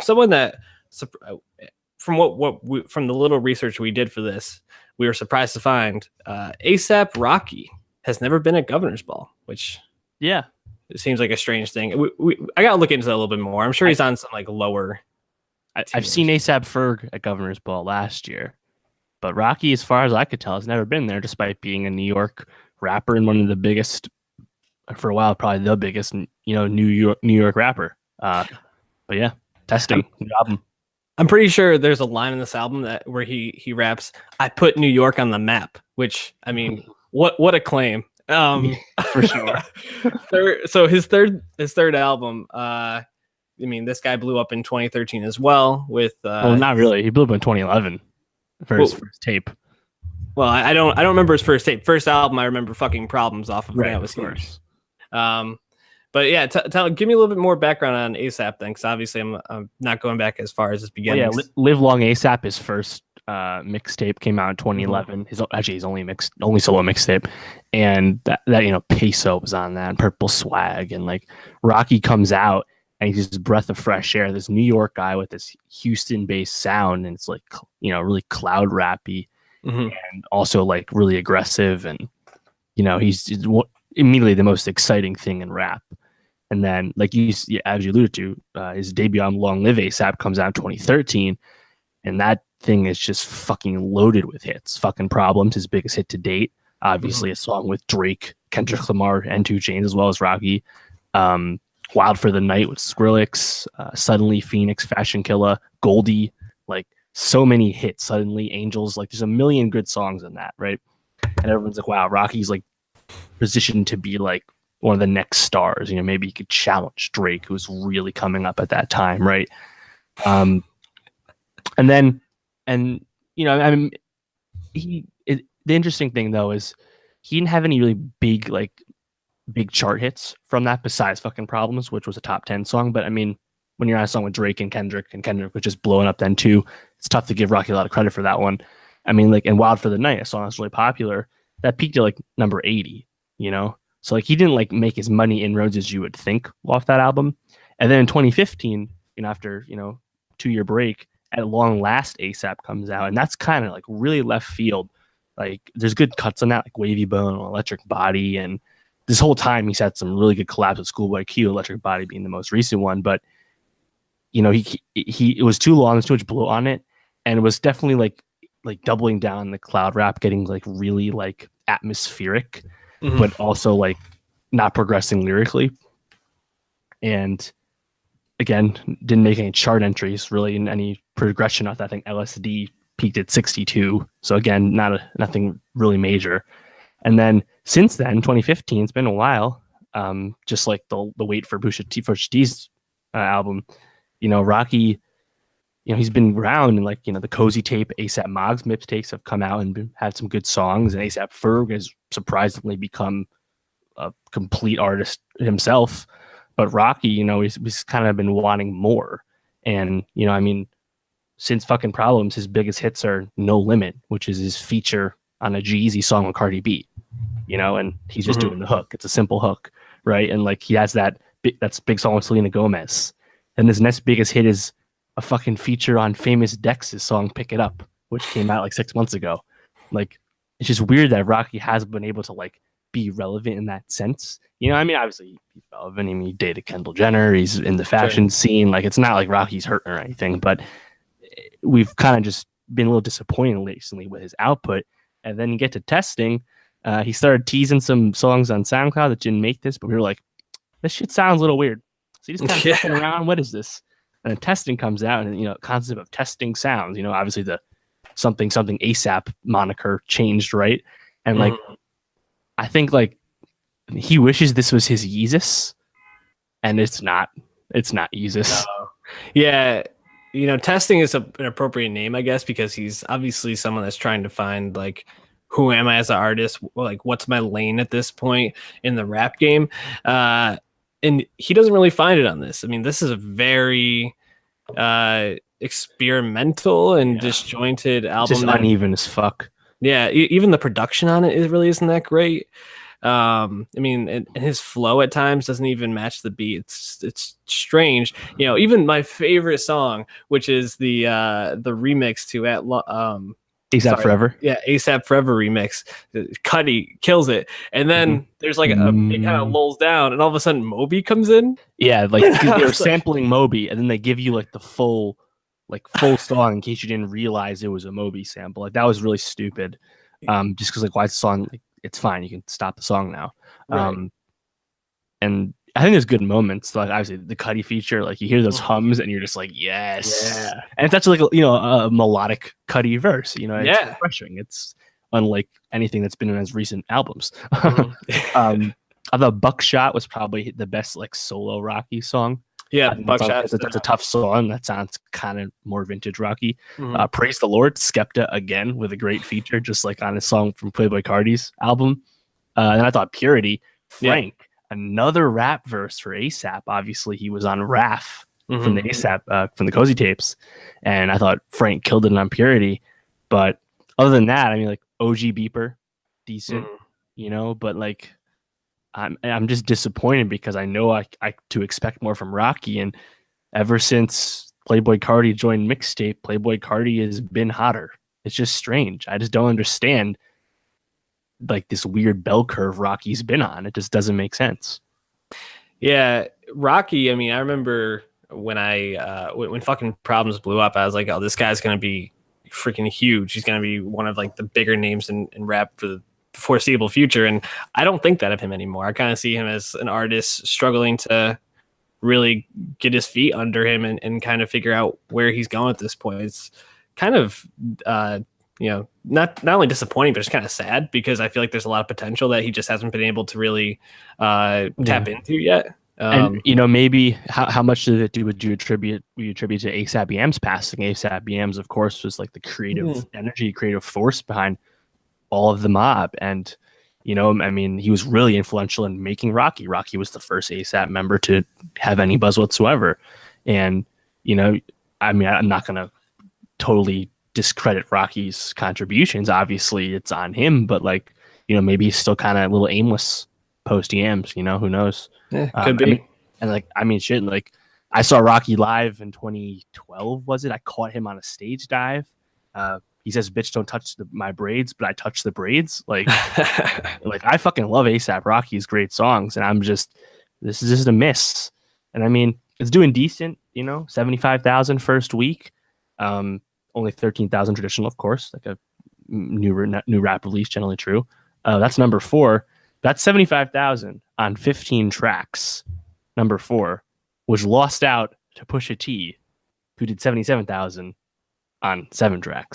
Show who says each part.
Speaker 1: Someone that from the little research we did for this, we were surprised to find ASAP Rocky has never been at Governor's Ball, which
Speaker 2: it
Speaker 1: seems like a strange thing. I gotta look into that a little bit more. I'm sure he's on some like lower.
Speaker 2: I've seen ASAP Ferg at Governor's Ball last year, but Rocky, as far as I could tell, has never been there, despite being a New York rapper and one of the biggest, for a while, probably the biggest, New York rapper. But yeah, Testing, new album.
Speaker 1: I'm pretty sure there's a line in this album where he raps, "I put New York on the map," which, I mean, what a claim.
Speaker 2: For sure.
Speaker 1: So his third album, I mean, this guy blew up in 2013 as well with
Speaker 2: well, not really. He blew up in 2011 for his first tape.
Speaker 1: Well, I don't remember his first tape. First album, I remember fucking Problems off of.
Speaker 2: Right,
Speaker 1: that was
Speaker 2: of course.
Speaker 1: But yeah, give me a little bit more background on ASAP then, because obviously I'm not going back as far as his beginnings.
Speaker 2: Well, yeah, Live Long ASAP, his first mixtape, came out in 2011.
Speaker 1: Mm-hmm.
Speaker 2: His only solo mixtape, and that Peso was on that, and Purple Swag, and like Rocky comes out and he's this breath of fresh air. This New York guy with this Houston-based sound, and it's like really cloud rappy, and also like really aggressive, and he's immediately the most exciting thing in rap. And then, like as you alluded to, his debut album Long Live ASAP comes out in 2013, and that thing is just fucking loaded with hits. Fucking Problems, his biggest hit to date. Obviously, a song with Drake, Kendrick Lamar, and 2 Chainz, as well as Rocky. Wild for the Night with Skrillex, Suddenly, Phoenix, Fashion Killa, Goldie, like so many hits. Suddenly, Angels, like there's a million good songs in that, right? And everyone's like, wow, Rocky's like positioned to be like one of the next stars. Maybe he could challenge Drake, who was really coming up at that time, right? The interesting thing though is he didn't have any really big chart hits from that besides fucking Problems, which was a top 10 song. But I mean, when you're on a song with Drake and Kendrick was just blowing up then too, it's tough to give Rocky a lot of credit for that one. I mean, like, and Wild for the Night, a song that's really popular, that peaked at like number 80, So like he didn't like make as many inroads as you would think off that album. And then in 2015, after 2-year break, At Long Last ASAP comes out, and that's kind of like really left field. Like there's good cuts on that, like Wavy Bone, Electric Body, and this whole time he's had some really good collabs with Schoolboy Q, Electric Body being the most recent one. But he it was too long, there's too much bloat on it, and it was definitely like doubling down on the cloud rap, getting like really like atmospheric, but also like not progressing lyrically. And again, didn't make any chart entries really in any progression off that. I think LSD peaked at 62. So again, nothing really major. And then since then, 2015, it's been a while. Just like the wait for Pusha T's album, Rocky, he's been around, and like, the Cozy Tape, ASAP Mog's mixtapes have come out and had some good songs, and ASAP Ferg has surprisingly become a complete artist himself. But Rocky, he's kind of been wanting more. And, I mean, since fucking Problems, his biggest hits are No Limit, which is his feature on a G-Eazy song with Cardi B, and he's just doing the hook. It's a simple hook, right? And like he has that's big song with Selena Gomez. And his next biggest hit is a fucking feature on Famous Dex's song Pick It Up, which came out like 6 months ago. Like, it's just weird that Rocky has been able to like be relevant in that sense. I mean, obviously he's relevant. I mean, he dated Kendall Jenner. He's in the fashion scene. Like, it's not like Rocky's hurting or anything, but we've kind of just been a little disappointed recently with his output. And then you get to Testing. He started teasing some songs on SoundCloud that didn't make this, but we were like, this shit sounds a little weird. So he just kind of fucking around. What is this? And then Testing comes out, and concept of testing sounds. Obviously the something ASAP moniker changed, right? And like, I think like he wishes this was his Yeezus, and it's not. It's not Yeezus.
Speaker 1: No. Yeah, Testing is an appropriate name, I guess, because he's obviously someone that's trying to find like, who am I as an artist? Like, what's my lane at this point in the rap game? And he doesn't really find it on this. I mean, this is a very experimental and disjointed album.
Speaker 2: Just uneven as fuck.
Speaker 1: Yeah, even the production on it really isn't that great. I mean, and his flow at times doesn't even match the beat. It's strange. Even my favorite song, which is the remix to
Speaker 2: ASAP
Speaker 1: sorry,
Speaker 2: Forever.
Speaker 1: yeah, ASAP Forever remix. Cuddy kills it, and then there's like it kind of lulls down, and all of a sudden Moby comes in.
Speaker 2: Yeah, like they were
Speaker 1: Like,
Speaker 2: sampling Moby, and then they give you like the full song in case you didn't realize it was a Moby sample. Like that was really stupid. Just because like why is the song? Like, it's fine, you can stop the song now.
Speaker 1: right.
Speaker 2: And I think there's good moments. Like obviously the Cuddy feature, like you hear those hums and you're just like, yes.
Speaker 1: Yeah.
Speaker 2: And it's actually like a melodic Cuddy verse. It's
Speaker 1: Yeah.
Speaker 2: refreshing. It's unlike anything that's been in his recent albums.
Speaker 1: Mhm.
Speaker 2: I thought Buckshot was probably the best like solo Rocky song.
Speaker 1: Yeah,
Speaker 2: Buckshot. That's a tough song. That sounds kind of more vintage Rocky.
Speaker 1: Mhm.
Speaker 2: Praise the Lord, Skepta again with a great feature, just like on a song from Playboy Cardi's album. And I thought Purity, Frank, another rap verse for ASAP. Obviously, he was on RAF from the ASAP from the Cozy Tapes, and I thought Frank killed it on Purity. But other than that, I mean, like OG Beeper, decent, but like. I'm just disappointed because I know I to expect more from Rocky, and ever since Playboy Cardi joined Mixtape, Playboy Cardi has been hotter. It's just strange. I just don't understand like this weird bell curve Rocky's been on. It just doesn't make sense.
Speaker 1: Yeah, Rocky. I mean, I remember when fucking Problems blew up, I was like, oh, this guy's gonna be freaking huge. He's gonna be one of like the bigger names in rap for the foreseeable future. And I don't think that of him anymore. I kind of see him as an artist struggling to really get his feet under him and kind of figure out where he's going at this point. It's kind of not only disappointing, but it's kind of sad because I feel like there's a lot of potential that he just hasn't been able to really tap into yet.
Speaker 2: And maybe how much would you attribute to ASAP Yams passing? ASAP Yams, of course, was like the creative energy, creative force behind all of the mob. And I mean, he was really influential in making Rocky. Rocky was the first ASAP member to have any buzz whatsoever. And I mean, I'm not gonna totally discredit Rocky's contributions. Obviously it's on him, but like maybe he's still kind of a little aimless post Yams. Who knows?
Speaker 1: Could be.
Speaker 2: I mean shit, like I saw Rocky live in 2012, was it? I caught him on a stage dive. He says, "Bitch, don't touch my braids," but I touch the braids. Like I fucking love ASAP Rocky's great songs, and this is just a miss. And I mean, it's doing decent, 75,000 first week, only 13,000 traditional, of course, like a new rap release, generally true. That's number 4. That's 75,000 on 15 tracks. Number 4 was lost out to Pusha T, who did 77,000 on 7 tracks.